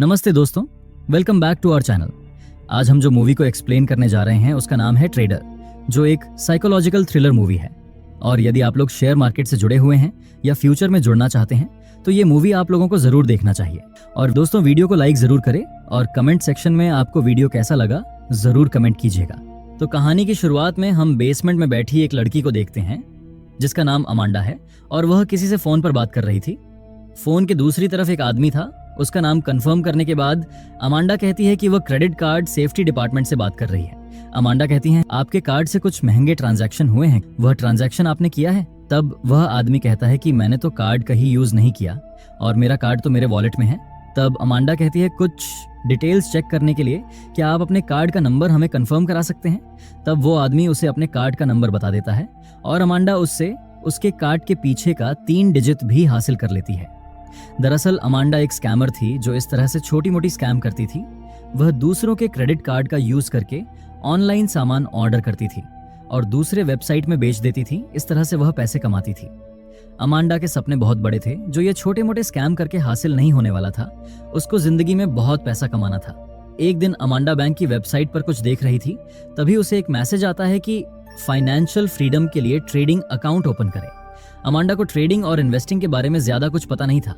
नमस्ते दोस्तों, welcome back to our channel. आज हम जो मूवी को एक्सप्लेन करने जा रहे हैं उसका नाम है ट्रेडर, जो एक साइकोलॉजिकल थ्रिलर मूवी है। और यदि आप लोग शेयर मार्केट से जुड़े हुए हैं या फ्यूचर में जुड़ना चाहते हैं तो ये मूवी आप लोगों को जरूर देखना चाहिए। और दोस्तों, वीडियो को लाइक जरूर करें और कमेंट सेक्शन में आपको वीडियो कैसा लगा जरूर कमेंट कीजिएगा। तो कहानी की शुरुआत में हम बेसमेंट में बैठी एक लड़की को देखते हैं जिसका नाम अमांडा है और वह किसी से फोन पर बात कर रही थी। फोन के दूसरी तरफ एक आदमी था। उसका नाम कंफर्म करने के बाद अमांडा कहती है कि वह क्रेडिट कार्ड सेफ्टी डिपार्टमेंट से बात कर रही है। अमांडा कहती हैं, आपके कार्ड से कुछ महंगे ट्रांजैक्शन हुए हैं, वह ट्रांजैक्शन आपने किया है? तब वह आदमी कहता है कि मैंने तो कार्ड कहीं यूज नहीं किया और मेरा कार्ड तो मेरे वॉलेट में है। तब अमांडा कहती है, कुछ डिटेल्स चेक करने के लिए क्या आप अपने कार्ड का नंबर हमें कंफर्म करा सकते हैं? तब वो आदमी उसे अपने कार्ड का नंबर बता देता है और अमांडा उससे उसके कार्ड के पीछे का 3 डिजिट भी हासिल कर लेती है। दरअसल अमांडा एक स्कैमर थी जो इस तरह से छोटी मोटी स्कैम करती थी। वह दूसरों के क्रेडिट कार्ड का यूज करके ऑनलाइन सामान ऑर्डर करती थी और दूसरे वेबसाइट में बेच देती थी। इस तरह से वह पैसे कमाती थी। अमांडा के सपने बहुत बड़े थे। जो ये छोटे मोटे स्कैम करके हासिल नहीं होने वाला था, उसको जिंदगी में बहुत पैसा कमाना था। एक दिन अमांडा बैंक की वेबसाइट पर कुछ देख रही थी, तभी उसे एक मैसेज आता है कि फाइनेंशियल फ्रीडम के लिए ट्रेडिंग अकाउंट ओपन करें। अमांडा को ट्रेडिंग और इन्वेस्टिंग के बारे में ज्यादा कुछ पता नहीं था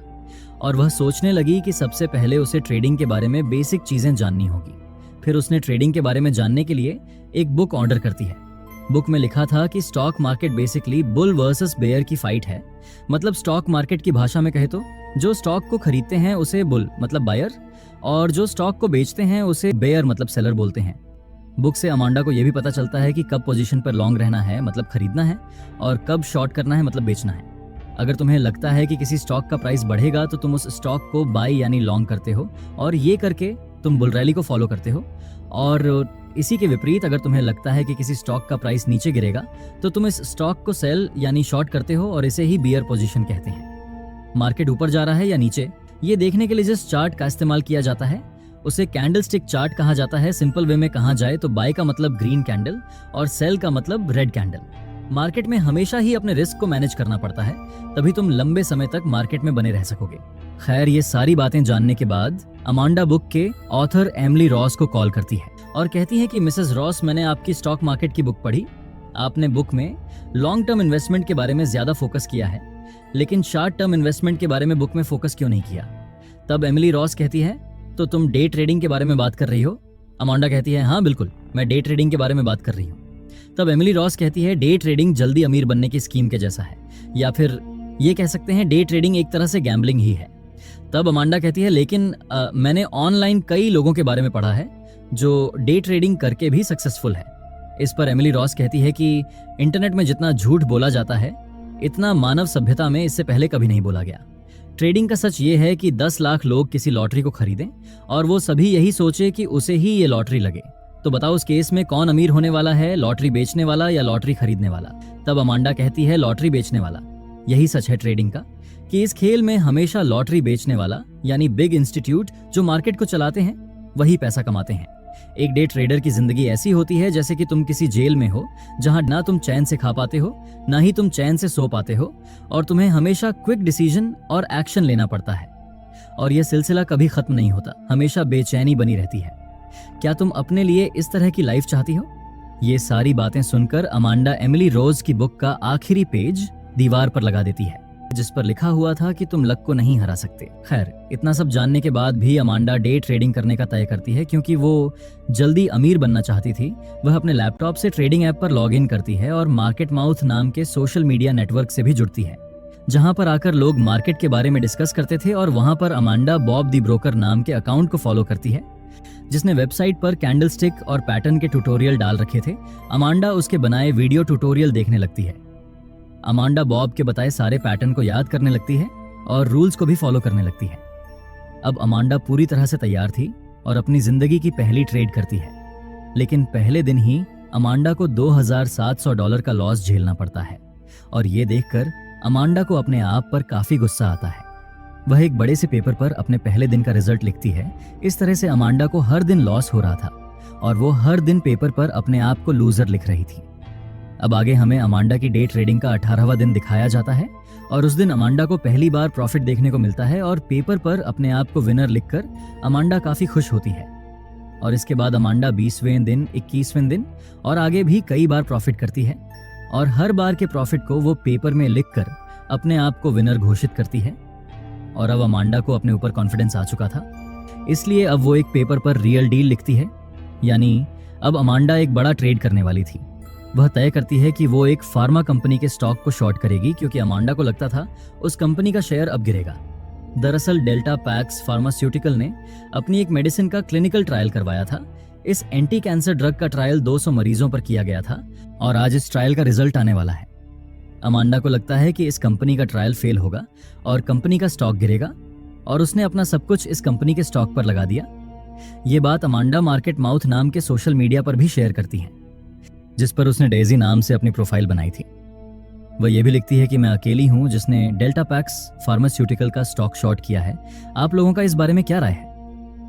और वह सोचने लगी कि सबसे पहले उसे ट्रेडिंग के बारे में बेसिक चीजें जाननी होगी। फिर उसने ट्रेडिंग के बारे में जानने के लिए एक बुक ऑर्डर करती है। बुक में लिखा था कि stock market basically bull versus bear की फाइट है। मतलब स्टॉक मार्केट की भाषा में कहे तो जो स्टॉक को खरीदते हैं उसे बुल मतलब बायर और जो स्टॉक को बेचते हैं उसे बेयर मतलब सेलर बोलते हैं। बुक से अमांडा को यह भी पता चलता है कि कब पोजीशन पर लॉन्ग रहना है मतलब खरीदना है और कब शॉर्ट करना है मतलब बेचना है। अगर तुम्हें लगता है कि किसी स्टॉक का प्राइस बढ़ेगा तो तुम उस स्टॉक को बाय यानी लॉन्ग करते हो और ये करके तुम बुल रैली को फॉलो करते हो। और इसी के विपरीत अगर तुम्हें लगता है कि किसी स्टॉक का प्राइस नीचे गिरेगा तो तुम इस स्टॉक को सेल यानी शॉर्ट करते हो और इसे ही बियर पोजीशन कहते हैं। मार्केट ऊपर जा रहा है या नीचे, ये देखने के लिए जिस चार्ट का इस्तेमाल किया जाता है उसे कैंडलस्टिक चार्ट कहा जाता है। सिंपल वे में कहा जाए तो बाय का मतलब ग्रीन कैंडल और सेल का मतलब रेड कैंडल। मार्केट में हमेशा ही अपने रिस्क को मैनेज करना पड़ता है, तभी तुम लंबे समय तक मार्केट में बने रह सकोगे। खैर, ये सारी बातें जानने के बाद अमांडा बुक के ऑथर एमिली रॉस को कॉल करती है और कहती है कि मिसेस रॉस, मैंने आपकी स्टॉक मार्केट की बुक पढ़ी। आपने बुक में लॉन्ग टर्म इन्वेस्टमेंट के बारे में ज्यादा फोकस किया है, लेकिन शॉर्ट टर्म इन्वेस्टमेंट के बारे में बुक में फोकस क्यों नहीं किया? तब एमिली रॉस कहती है, तो तुम डे ट्रेडिंग के बारे में बात कर रही हो? अमांडा कहती है, हाँ बिल्कुल, मैं डे ट्रेडिंग के बारे में बात कर रही हूँ। तब एमिली रॉस कहती है, डे ट्रेडिंग जल्दी अमीर बनने की स्कीम के जैसा है, या फिर ये कह सकते हैं डे ट्रेडिंग एक तरह से गैम्बलिंग ही है। तब अमांडा कहती है, लेकिन मैंने ऑनलाइन कई लोगों के बारे में पढ़ा है जो डे ट्रेडिंग करके भी सक्सेसफुल है। इस पर एमिली रॉस कहती है कि इंटरनेट में जितना झूठ बोला जाता है इतना मानव सभ्यता में इससे पहले कभी नहीं बोला गया। ट्रेडिंग का सच ये है कि 10 लाख लोग किसी लॉटरी को खरीदें और वो सभी यही सोचे कि उसे ही ये लॉटरी लगे। तो बताओ उस केस में कौन अमीर होने वाला है, लॉटरी बेचने वाला या लॉटरी खरीदने वाला? तब अमांडा कहती है, लॉटरी बेचने वाला। यही सच है ट्रेडिंग का कि इस खेल में हमेशा लॉटरी बेचने वाला यानी बिग इंस्टीट्यूट जो मार्केट को चलाते हैं वही पैसा कमाते हैं। एक डे ट्रेडर की जिंदगी ऐसी होती है जैसे कि तुम किसी जेल में हो जहां ना तुम चैन से खा पाते हो ना ही तुम चैन से सो पाते हो और तुम्हें हमेशा क्विक डिसीजन और एक्शन लेना पड़ता है। और यह सिलसिला कभी खत्म नहीं होता, हमेशा बेचैनी बनी रहती है। क्या तुम अपने लिए इस तरह की लाइफ चाहती हो? ये सारी बातें सुनकर अमांडा एमिली रोज की बुक का आखिरी पेज दीवार पर लगा देती है जिस पर लिखा हुआ था कि तुम लक को नहीं हरा सकते। खैर, इतना सब जानने के बाद भी अमांडा डे ट्रेडिंग करने का तय करती है क्योंकि वो जल्दी अमीर बनना चाहती थी। वह अपने लैपटॉप से ट्रेडिंग ऐप पर लॉग इन करती है और मार्केट माउथ नाम के सोशल मीडिया नेटवर्क से भी जुड़ती है जहां पर आकर लोग मार्केट के बारे में डिस्कस करते थे। और वहां पर अमांडा बॉब दी ब्रोकर नाम के अकाउंट को फॉलो करती है जिसने वेबसाइट पर कैंडलस्टिक और पैटर्न के ट्यूटोरियल डाल रखे थे। अमांडा उसके बनाए वीडियो ट्यूटोरियल देखने लगती है। अमांडा बॉब के बताए सारे पैटर्न को याद करने लगती है और रूल्स को भी फॉलो करने लगती है। अब अमांडा पूरी तरह से तैयार थी और अपनी जिंदगी की पहली ट्रेड करती है। लेकिन पहले दिन ही अमांडा को $2,700 का लॉस झेलना पड़ता है और ये देखकर अमांडा को अपने आप पर काफी गुस्सा आता है। वह एक बड़े से पेपर पर अपने पहले दिन का रिजल्ट लिखती है। इस तरह से अमांडा को हर दिन लॉस हो रहा था और वो हर दिन पेपर पर अपने आप को लूजर लिख रही थी। अब आगे हमें अमांडा की डे ट्रेडिंग का 18वां दिन दिखाया जाता है और उस दिन अमांडा को पहली बार प्रॉफिट देखने को मिलता है और पेपर पर अपने आप को विनर लिखकर अमांडा काफी खुश होती है। और इसके बाद अमांडा 20वें दिन, 21वें दिन और आगे भी कई बार प्रॉफिट करती है और हर बार के प्रॉफिट को वो पेपर में लिखकर अपने आप को विनर घोषित करती है। और अब अमांडा को अपने ऊपर कॉन्फिडेंस आ चुका था, इसलिए अब वो एक पेपर पर रियल डील लिखती है। यानी अब अमांडा एक बड़ा ट्रेड करने वाली थी। वह तय करती है कि वो एक फार्मा कंपनी के स्टॉक को शॉर्ट करेगी, क्योंकि अमांडा को लगता था उस कंपनी का शेयर अब गिरेगा। दरअसल डेल्टा पैक्स फार्मास्यूटिकल ने अपनी एक मेडिसिन का क्लिनिकल ट्रायल करवाया था। इस एंटी कैंसर ड्रग का ट्रायल 200 मरीजों पर किया गया था और आज इस ट्रायल का रिजल्ट आने वाला है। अमांडा को लगता है कि इस कंपनी का ट्रायल फेल होगा और कंपनी का स्टॉक गिरेगा और उसने अपना सब कुछ इस कंपनी के स्टॉक पर लगा दिया। ये बात अमांडा मार्केट माउथ नाम के सोशल मीडिया पर भी शेयर करती है, जिस पर उसने डेजी नाम से अपनी प्रोफाइल बनाई थी। वह यह भी लिखती है कि मैं अकेली हूं जिसने डेल्टा पैक्स फार्मास्यूटिकल का स्टॉक शॉर्ट किया है। आप लोगों का इस बारे में क्या राय है?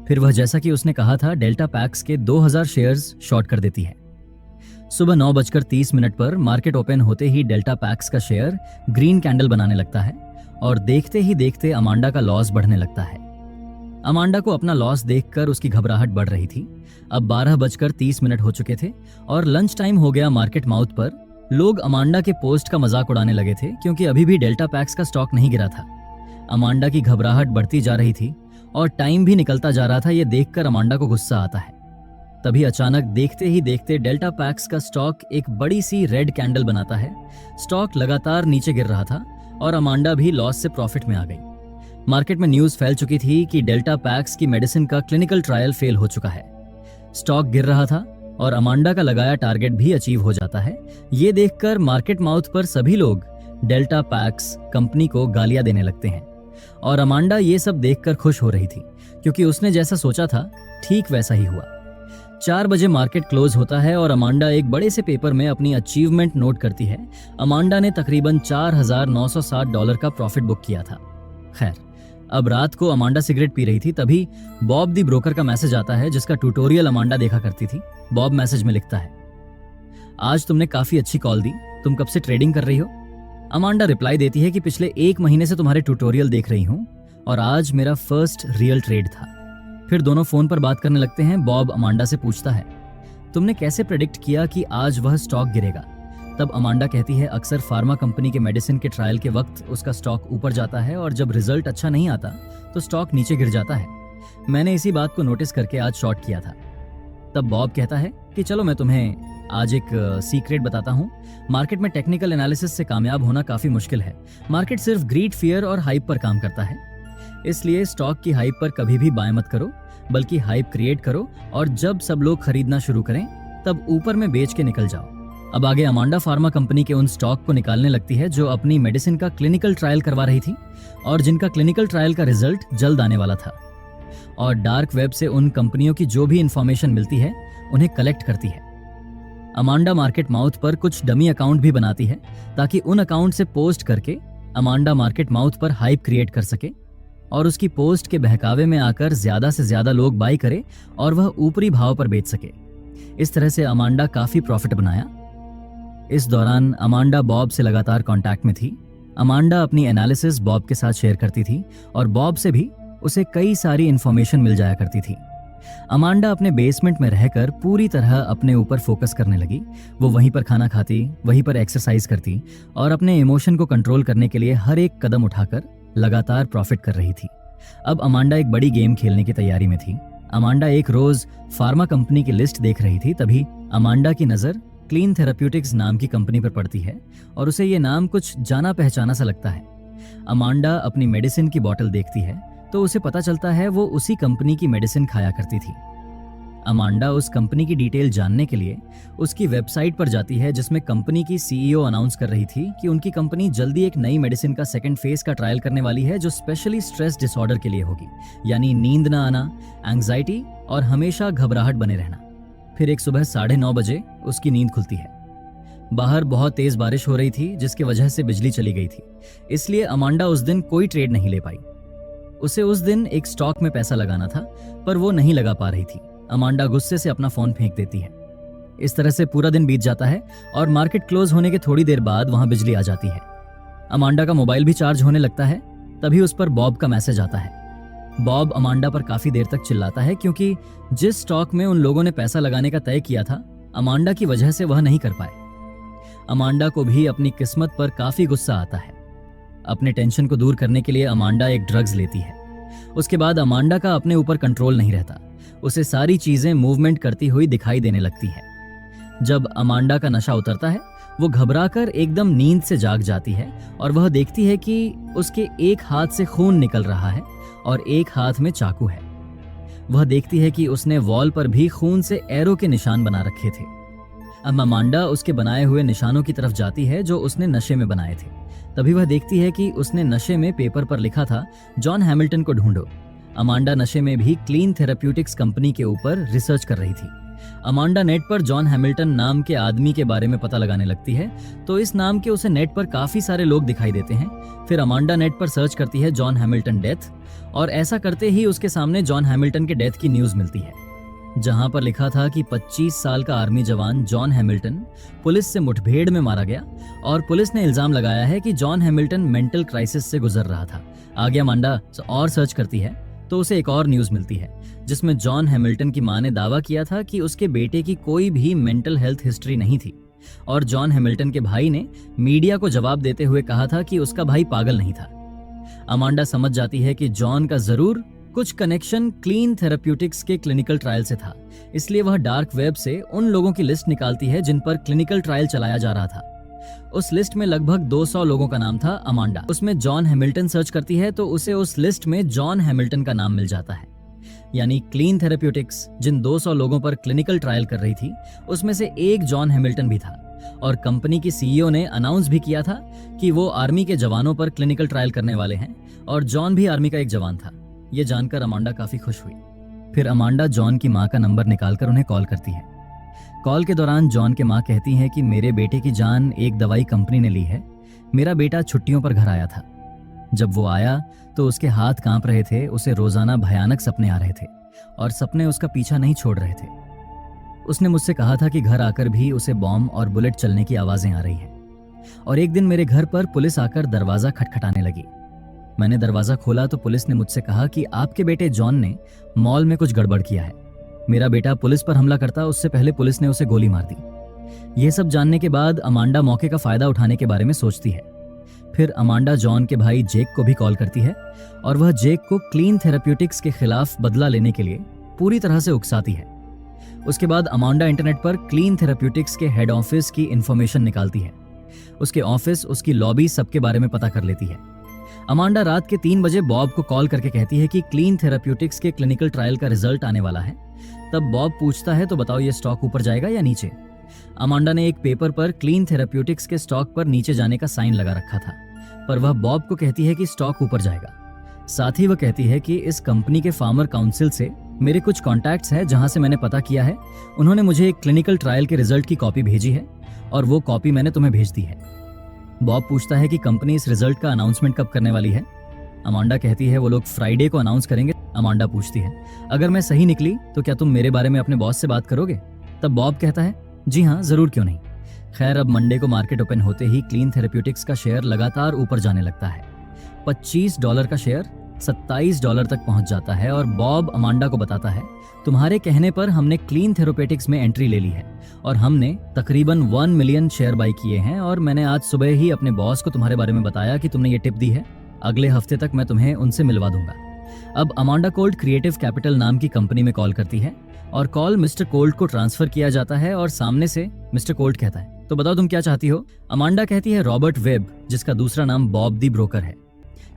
फिर वह, जैसा कि उसने कहा था, डेल्टा पैक्स के 2000 शेयर्स शॉर्ट कर देती है। सुबह 9:30 पर मार्केट ओपन होते ही डेल्टा पैक्स का शेयर ग्रीन कैंडल बनाने लगता है और देखते ही देखते अमांडा का लॉस बढ़ने लगता है। अमांडा को अपना लॉस देखकर उसकी घबराहट बढ़ रही थी। अब 12:30 हो चुके थे और लंच टाइम हो गया। मार्केट माउथ पर लोग अमांडा के पोस्ट का मजाक उड़ाने लगे थे, क्योंकि अभी भी डेल्टा पैक्स का स्टॉक नहीं गिरा था। अमांडा की घबराहट बढ़ती जा रही थी और टाइम भी निकलता जा रहा था। यह देखकर अमांडा को गुस्सा आता है। तभी अचानक देखते ही देखते डेल्टा पैक्स का स्टॉक एक बड़ी सी रेड कैंडल बनाता है। स्टॉक लगातार नीचे गिर रहा था और अमांडा भी लॉस से प्रॉफिट में आ गई। मार्केट में न्यूज फैल चुकी थी कि डेल्टा पैक्स की मेडिसिन का क्लिनिकल ट्रायल फेल हो चुका है। स्टॉक गिर रहा था और अमांडा का लगाया टारगेट भी अचीव हो जाता है। ये देखकर मार्केट माउथ पर सभी लोग डेल्टा पैक्स कंपनी को गालियां देने लगते हैं और अमांडा ये सब देखकर खुश हो रही थी, क्योंकि उसने जैसा सोचा था ठीक वैसा ही हुआ। 4 बजे मार्केट क्लोज होता है और अमांडा एक बड़े से पेपर में अपनी अचीवमेंट नोट करती है। अमांडा ने तकरीबन $4960 का प्रॉफिट बुक किया था। खैर, अब रात को अमांडा सिगरेट पी रही थी, तभी बॉब दी ब्रोकर का मैसेज आता है, जिसका ट्यूटोरियल अमांडा देखा करती थी। बॉब मैसेज में लिखता है, आज तुमने काफी अच्छी कॉल दी, तुम कब से ट्रेडिंग कर रही हो? अमांडा रिप्लाई देती है कि पिछले 1 महीने से तुम्हारे ट्यूटोरियल देख रही हूं और आज मेरा फर्स्ट रियल ट्रेड था। फिर दोनों फोन पर बात करने लगते हैं। बॉब अमांडा से पूछता है, तुमने कैसे प्रेडिक्ट किया कि आज वह स्टॉक गिरेगा? तब अमांडा कहती है, अक्सर फार्मा कंपनी के मेडिसिन के ट्रायल के वक्त उसका स्टॉक ऊपर जाता है और जब रिजल्ट अच्छा नहीं आता तो स्टॉक नीचे गिर जाता है। मैंने इसी बात को नोटिस करके आज शॉर्ट किया था। तब बॉब कहता है कि चलो मैं तुम्हें आज एक सीक्रेट बताता हूँ। मार्केट में टेक्निकल एनालिसिस से कामयाब होना काफी मुश्किल है। मार्केट सिर्फ ग्रीड, फियर और हाइप पर काम करता है। इसलिए स्टॉक की हाइप पर कभी भी बाय मत करो, बल्कि हाइप क्रिएट करो और जब सब लोग खरीदना शुरू करें तब ऊपर में बेच के निकल जाओ। अब आगे अमांडा फार्मा कंपनी के उन स्टॉक को निकालने लगती है जो अपनी मेडिसिन का क्लिनिकल ट्रायल करवा रही थी और जिनका क्लिनिकल ट्रायल का रिजल्ट जल्द आने वाला था। और डार्क वेब से उन कंपनियों की जो भी इंफॉर्मेशन मिलती है उन्हें कलेक्ट करती है। अमांडा मार्केट माउथ पर कुछ डमी अकाउंट भी बनाती है ताकि उन अकाउंट से पोस्ट करके अमांडा मार्केट माउथ पर हाइप क्रिएट कर सके और उसकी पोस्ट के बहकावे में आकर ज्यादा से ज्यादा लोग बाई करे और वह ऊपरी भाव पर बेच सके। इस तरह से अमांडा काफी प्रॉफिट बनाया। इस दौरान अमांडा बॉब से लगातार कांटेक्ट में थी। अमांडा अपनी एनालिसिस बॉब के साथ शेयर करती थी और बॉब से भी उसे कई सारी इंफॉर्मेशन मिल जाया करती थी। अमांडा अपने बेसमेंट में रहकर पूरी तरह अपने ऊपर फोकस करने लगी। वो वहीं पर खाना खाती, वहीं पर एक्सरसाइज करती और अपने इमोशन को कंट्रोल करने के लिए हर एक कदम उठाकर लगातार प्रॉफिट कर रही थी। अब अमांडा एक बड़ी गेम खेलने की तैयारी में थी। अमांडा एक रोज फार्मा कंपनी की लिस्ट देख रही थी। तभी अमांडा की नजर क्लीन थेराप्यूटिक्स नाम की कंपनी पर पड़ती है और उसे ये नाम कुछ जाना पहचाना सा लगता है। अमांडा अपनी मेडिसिन की बोतल देखती है तो उसे पता चलता है वो उसी कंपनी की मेडिसिन खाया करती थी। अमांडा उस कंपनी की डिटेल जानने के लिए उसकी वेबसाइट पर जाती है, जिसमें कंपनी की सीईओ अनाउंस कर रही थी कि उनकी कंपनी जल्दी एक नई मेडिसिन का सेकंड फेज का ट्रायल करने वाली है जो स्पेशली स्ट्रेस डिसऑर्डर के लिए होगी, यानी नींद ना आना, एंग्जाइटी और हमेशा घबराहट बने रहना। फिर एक सुबह 9:30 बजे उसकी नींद खुलती है। बाहर बहुत तेज बारिश हो रही थी जिसकी वजह से बिजली चली गई थी, इसलिए अमांडा उस दिन कोई ट्रेड नहीं ले पाई। उसे उस दिन एक स्टॉक में पैसा लगाना था पर वो नहीं लगा पा रही थी। अमांडा गुस्से से अपना फोन फेंक देती है। इस तरह से पूरा दिन बीत जाता है और मार्केट क्लोज होने के थोड़ी देर बाद वहां बिजली आ जाती है। अमांडा का मोबाइल भी चार्ज होने लगता है। तभी उस पर बॉब का मैसेज आता है। बॉब अमांडा पर काफी देर तक चिल्लाता है क्योंकि जिस स्टॉक में उन लोगों ने पैसा लगाने का तय किया था, अमांडा की वजह से वह नहीं कर पाए। अमांडा को भी अपनी किस्मत पर काफी गुस्सा आता है। अपने टेंशन को दूर करने के लिए अमांडा एक ड्रग्स लेती है। उसके बाद अमांडा का अपने ऊपर कंट्रोल नहीं रहता। उसे सारी चीजें मूवमेंट करती हुई दिखाई देने लगती है। जब अमांडा का नशा उतरता है, वो घबराकर एकदम नींद से जाग जाती है और वह देखती है कि उसके एक हाथ से खून निकल रहा है और एक हाथ में चाकू है। वह देखती है कि उसने वॉल पर भी खून से एरो के निशान बना रखे थे। अब अमांडा उसके बनाए हुए निशानों की तरफ जाती है जो उसने नशे में बनाए थे। तभी वह देखती है कि उसने नशे में पेपर पर लिखा था, जॉन हैमिल्टन को ढूंढो। अमांडा नशे में भी क्लीन थेराप्यूटिक्स कंपनी के ऊपर रिसर्च कर रही थी। अमांडा नेट पर जॉन हैमिल्टन नाम के आदमी के बारे में पता लगाने लगती है, तो इस नाम के उसे नेट पर काफी सारे लोग दिखाई देते हैं। फिर अमांडा नेट पर सर्च करती है जॉन हैमिल्टन डेथ, और ऐसा करते ही उसके सामने जॉन हैमिल्टन के डेथ की न्यूज मिलती है, जहां पर लिखा था कि 25 साल का आर्मी जवान जॉन हैमिल्टन पुलिस से मुठभेड़ में मारा गया और पुलिस ने इल्जाम लगाया है कि जॉन हैमिल्टन मेंटल क्राइसिस से गुजर रहा था। आगे अमांडा और सर्च करती है तो उसे एक और न्यूज मिलती है जिसमें जॉन हैमिल्टन की मां ने दावा किया था कि उसके बेटे की कोई भी मेंटल हेल्थ हिस्ट्री नहीं थी, और जॉन हैमिल्टन के भाई ने मीडिया को जवाब देते हुए कहा था कि उसका भाई पागल नहीं था। अमांडा समझ जाती है कि जॉन का जरूर कुछ कनेक्शन क्लीन थेराप्यूटिक्स के क्लिनिकल ट्रायल से था, इसलिए वह डार्क वेब से उन लोगों की लिस्ट निकालती है जिन पर क्लिनिकल ट्रायल चलाया जा रहा था। उस लिस्ट में लगभग 200 लोगों का नाम था। अमांडा उसमें जॉन हैमिल्टन सर्च करती है तो उसे उस लिस्ट में जॉन हैमिल्टन का नाम मिल जाता है। यानी क्लीन थेराप्यूटिक्स जिन 200 लोगों पर क्लिनिकल ट्रायल कर रही थी, उसमें से एक जॉन हैमिल्टन भी था, और कंपनी की सीईओ ने अनाउंस भी किया था कि वो आर्मी के जवानों पर क्लिनिकल ट्रायल करने वाले हैं, और जॉन भी आर्मी का एक जवान था। ये जानकर अमांडा काफी खुश हुई। फिर अमांडा जॉन की मां का नंबर निकालकर उन्हें कॉल करती है। कॉल के दौरान जॉन के मां कहती हैं कि मेरे बेटे की जान एक दवाई कंपनी ने ली है। मेरा बेटा छुट्टियों पर घर आया था। जब वो आया तो उसके हाथ कांप रहे थे। उसे रोजाना भयानक सपने आ रहे थे और सपने उसका पीछा नहीं छोड़ रहे थे। उसने मुझसे कहा था कि घर आकर भी उसे बॉम्ब और बुलेट चलने की आवाजें आ रही हैं। और एक दिन मेरे घर पर पुलिस आकर दरवाजा खटखटाने लगी। मैंने दरवाजा खोला तो पुलिस ने मुझसे कहा कि आपके बेटे जॉन ने मॉल में कुछ गड़बड़ किया है। मेरा बेटा पुलिस पर हमला करता उससे पहले पुलिस ने उसे गोली मार दी। यह सब जानने के बाद अमांडा मौके का फायदा उठाने के बारे में सोचती है। फिर अमांडा जॉन के भाई जेक को भी कॉल करती है और वह जेक को क्लीन थेराप्यूटिक्स के खिलाफ बदला लेने के लिए पूरी तरह से उकसाती है। उसके बाद अमांडा इंटरनेट पर क्लीन थेराप्यूटिक्स के हेड ऑफिस की इंफॉर्मेशन निकालती है। उसके ऑफिस, उसकी लॉबी, सबके बारे में पता कर लेती है। अमांडा रात के 3 बजे बॉब को कॉल करके कहती है कि क्लीन थेराप्यूटिक्स के क्लिनिकल ट्रायल का रिजल्ट आने वाला है। तब बॉब पूछता है, तो बताओ ये स्टॉक ऊपर जाएगा या नीचे? अमांडा ने एक पेपर पर क्लीन थेराप्यूटिक्स के स्टॉक पर नीचे जाने का साइन लगा रखा था, पर वह बॉब को कहती है कि स्टॉक ऊपर जाएगा। साथ ही वह कहती है कि इस कंपनी के फार्मर काउंसिल से मेरे कुछ कॉन्टैक्ट्स हैं जहां से मैंने पता किया है। उन्होंने मुझे एक क्लिनिकल ट्रायल के रिजल्ट की कॉपी भेजी है और वो कॉपी मैंने तुम्हें भेज दी है। बॉब पूछता है कि कंपनी इस रिजल्ट का अनाउंसमेंट कब करने वाली है? अमांडा कहती है वो लोग फ्राइडे को अनाउंस करेंगे। अमांडा पूछती है, अगर मैं सही निकली तो क्या तुम मेरे बारे में अपने बॉस से बात करोगे? तब बॉब कहता है, जी हाँ, जरूर, क्यों नहीं। खैर, अब मंडे को मार्केट ओपन होते ही क्लीन थेराप्यूटिक्स का शेयर लगातार ऊपर जाने लगता है। $25 का शेयर $27 तक पहुंच जाता है और बॉब अमांडा को बताता है, तुम्हारे कहने पर हमने क्लीन थेराप्यूटिक्स में एंट्री ले ली है और हमने तकरीबन 1 मिलियन शेयर बाई किए हैं, और मैंने आज सुबह ही अपने बॉस को तुम्हारे बारे में बताया कि तुमने ये टिप दी है। अगले हफ्ते तक मैं तुम्हें उनसे मिलवा दूंगा। अब अमांडा कोल्ड क्रिएटिव कैपिटल नाम की कंपनी में कॉल करती है और कॉल मिस्टर कोल्ड को ट्रांसफर किया जाता है और सामने से मिस्टर कोल्ड कहता है, तो बताओ तुम क्या चाहती हो? अमांडा कहती है, रॉबर्ट वेब, जिसका दूसरा नाम बॉब दी ब्रोकर है,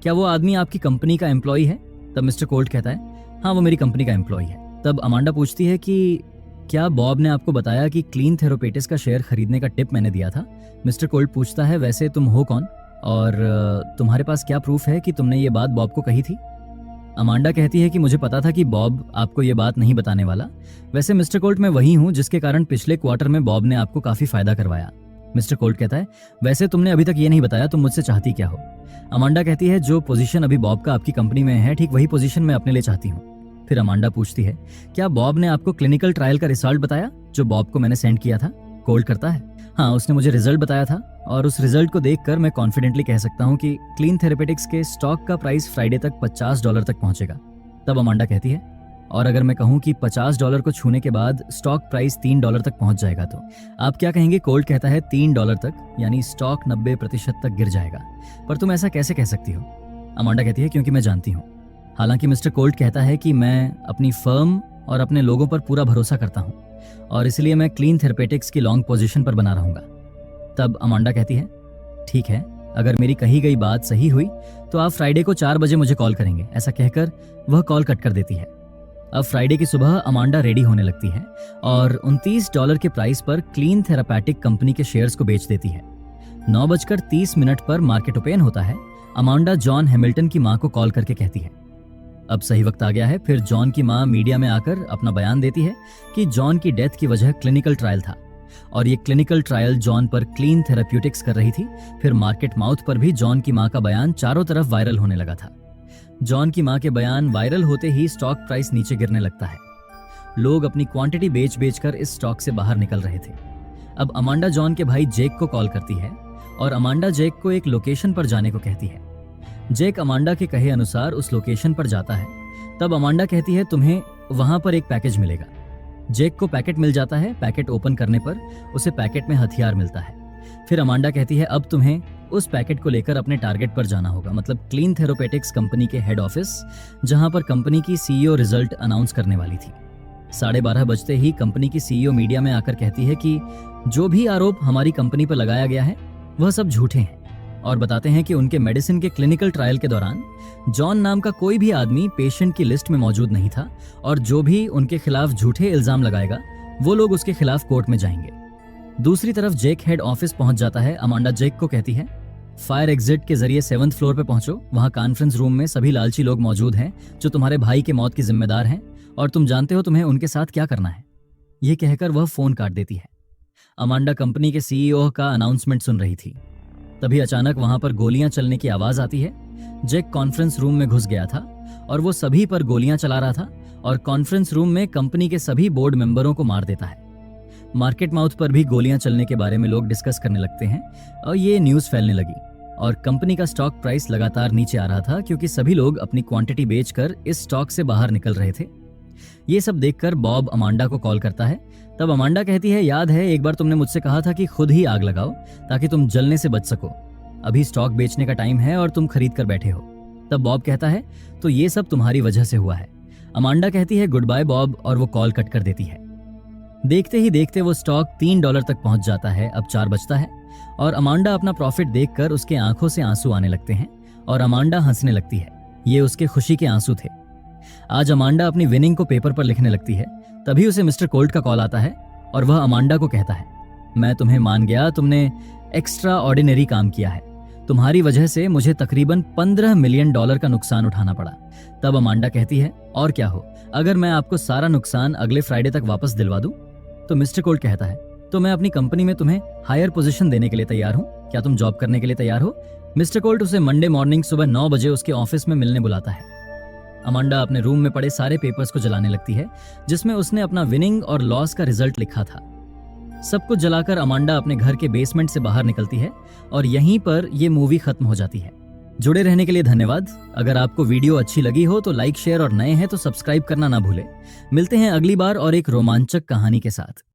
क्या वो आदमी आपकी कंपनी का एम्प्लॉय है? तब मिस्टर कोल्ड कहता है, हाँ, वो मेरी कंपनी का एम्प्लॉय है। तब अमांडा पूछती है कि क्या बॉब ने आपको बताया कि क्लीन थेराप्यूटिक्स का शेयर खरीदने का टिप मैंने दिया था? मिस्टर कोल्ड पूछता है, वैसे तुम हो कौन और तुम्हारे पास क्या प्रूफ है कि तुमने ये बात बॉब को कही थी? अमांडा कहती है कि मुझे पता था कि बॉब आपको ये बात नहीं बताने वाला। वैसे मिस्टर कोल्ट, मैं वही हूँ जिसके कारण पिछले क्वार्टर में बॉब ने आपको काफी फायदा करवाया। मिस्टर कोल्ट कहता है, वैसे तुमने अभी तक ये नहीं बताया तुम मुझसे चाहती क्या हो? अमांडा कहती है, जो पोजीशन अभी बॉब का आपकी कंपनी में है, ठीक वही पोजीशन मैं अपने लिए चाहती हूँ। फिर अमांडा पूछती है, क्या बॉब ने आपको क्लिनिकल ट्रायल का रिजल्ट बताया जो बॉब को मैंने सेंड किया था? कोल्ट करता है, हाँ उसने मुझे रिजल्ट बताया था और उस रिजल्ट को देखकर मैं कॉन्फिडेंटली कह सकता हूँ कि क्लीन थेरेपेटिक्स के स्टॉक का प्राइस फ्राइडे तक $50 तक पहुंचेगा। तब अमांडा कहती है, और अगर मैं कहूँ कि $50 को छूने के बाद स्टॉक प्राइस $3 तक पहुंच जाएगा तो आप क्या कहेंगे? कोल्ट कहता है $3 तक, यानी स्टॉक 90% तक गिर जाएगा। पर तुम ऐसा कैसे कह सकती हो? अमांडा कहती है, क्योंकि मैं जानती हूँ। हालांकि मिस्टर कोल्ट कहता है कि मैं अपनी फर्म और अपने लोगों पर पूरा भरोसा करता हूँ और इसलिए मैं क्लीन थेरेपेटिक्स की लॉन्ग पोजीशन पर बना रहूंगा। तब अमांडा कहती है, ठीक है, अगर मेरी कही गई बात सही हुई तो आप फ्राइडे को 4 बजे मुझे कॉल करेंगे। ऐसा कहकर वह कॉल कट कर देती है। अब फ्राइडे की सुबह अमांडा रेडी होने लगती है और $29 के प्राइस पर क्लीन थेरापेटिक कंपनी के शेयर्स को बेच देती है। 9:30 पर मार्केट ओपन होता है। अमांडा जॉन हैमिल्टन की मां को कॉल करके कहती है, अब सही वक्त आ गया है। फिर जॉन की मां मीडिया में आकर अपना बयान देती है कि जॉन की डेथ की वजह क्लिनिकल ट्रायल था और ये क्लिनिकल ट्रायल जॉन पर क्लीन थेराप्यूटिक्स कर रही थी। फिर मार्केट माउथ पर भी जॉन की मां का बयान चारों तरफ वायरल होने लगा था। जॉन की मां के बयान वायरल होते ही स्टॉक प्राइस नीचे गिरने लगता है। लोग अपनी क्वांटिटी बेच कर इस स्टॉक से बाहर निकल रहे थे। अब अमांडा जॉन के भाई जेक को कॉल करती है और अमांडा जेक को एक लोकेशन पर जाने को कहती है। जेक अमांडा के कहे अनुसार उस लोकेशन पर जाता है। तब अमांडा कहती है, तुम्हें वहां पर एक पैकेज मिलेगा। जेक को पैकेट मिल जाता है। पैकेट ओपन करने पर उसे पैकेट में हथियार मिलता है। फिर अमांडा कहती है, अब तुम्हें उस पैकेट को लेकर अपने टारगेट पर जाना होगा, मतलब क्लीन थेरापेटिक्स कंपनी के हेड ऑफिस, जहां पर कंपनी की सीईओ रिजल्ट अनाउंस करने वाली थी। 12:30 बजते ही कंपनी की सीईओ मीडिया में आकर कहती है कि जो भी आरोप हमारी कंपनी पर लगाया गया है वह सब झूठे हैं और बताते हैं कि उनके मेडिसिन के क्लिनिकल ट्रायल के दौरान जॉन नाम का कोई भी आदमी पेशेंट की लिस्ट में मौजूद नहीं था और जो भी उनके खिलाफ झूठे इल्जाम लगाएगा वो लोग उसके खिलाफ कोर्ट में जाएंगे। दूसरी तरफ जेक हेड ऑफिस पहुंच जाता है। अमांडा जेक को कहती है, फायर एग्जिट के जरिए 7th फ्लोर पे पहुंचो। वहां कॉन्फ्रेंस रूम में सभी लालची लोग मौजूद हैं जो तुम्हारे भाई के मौत की जिम्मेदार हैं और तुम जानते हो तुम्हें उनके साथ क्या करना है। यह कहकर वह फोन काट देती है। अमांडा कंपनी के सीईओ का अनाउंसमेंट सुन रही थी। तभी अचानक वहां पर गोलियां चलने की आवाज आती है। जेक कॉन्फ्रेंस रूम में घुस गया था और वो सभी पर गोलियां चला रहा था और कॉन्फ्रेंस रूम में कंपनी के सभी बोर्ड मेंबरों को मार देता है। मार्केट माउथ पर भी गोलियां चलने के बारे में लोग डिस्कस करने लगते हैं और ये न्यूज़ फैलने लगी और कंपनी का स्टॉक प्राइस लगातार नीचे आ रहा था क्योंकि सभी लोग अपनी क्वांटिटी बेचकर इस स्टॉक से बाहर निकल रहे थे। ये सब देखकर बॉब अमांडा को कॉल करता है। तब अमांडा कहती है, याद है एक बार तुमने मुझसे कहा था कि खुद ही आग लगाओ ताकि तुम जलने से बच सको। अभी स्टॉक बेचने का टाइम है और तुम खरीद कर बैठे हो। तब बॉब कहता है, तो ये सब तुम्हारी वजह से हुआ है। अमांडा कहती है, गुड बाय बॉब, और वो कॉल कट कर देती है। देखते ही देखते वो स्टॉक $3 तक पहुंच जाता है। अब 4 बजता है और अमांडा अपना प्रॉफिट देखकर उसके आंखों से आंसू आने लगते हैं और अमांडा हंसने लगती है। ये उसके खुशी के आंसू थे। आज अमांडा अपनी विनिंग को पेपर पर लिखने लगती है। तभी उसे मिस्टर कोल्ट का कॉल आता है और वह अमांडा को कहता है, मैं तुम्हें मान गया, तुमने एक्स्ट्रा ऑर्डिनरी काम किया है। तुम्हारी वजह से मुझे तकरीबन $15 मिलियन का नुकसान उठाना पड़ा। तब अमांडा कहती है, और क्या हो, अगर मैं आपको सारा नुकसान अगले फ्राइडे तक वापस दिलवा दूं? तो मिस्टर कोल्ट कहता है, तो मैं अपनी कंपनी में तुम्हें हायर पोजीशन देने के लिए तैयार हूं। क्या तुम जॉब करने के लिए तैयार हो? मिस्टर कोल्ट उसे मंडे मॉर्निंग सुबह 9 बजे उसके ऑफिस में मिलने बुलाता है। अमांडा अपने रूम में पड़े सारे पेपर्स को जलाने लगती है जिसमें उसने अपना विनिंग और लॉस का रिजल्ट लिखा था। सब कुछ जलाकर अमांडा अपने घर के बेसमेंट से बाहर निकलती है और यहीं पर यह मूवी खत्म हो जाती है। जुड़े रहने के लिए धन्यवाद। अगर आपको वीडियो अच्छी लगी हो तो लाइक, शेयर और नए हैं तो सब्सक्राइब करना ना भूलें। मिलते हैं अगली बार और एक रोमांचक कहानी के साथ।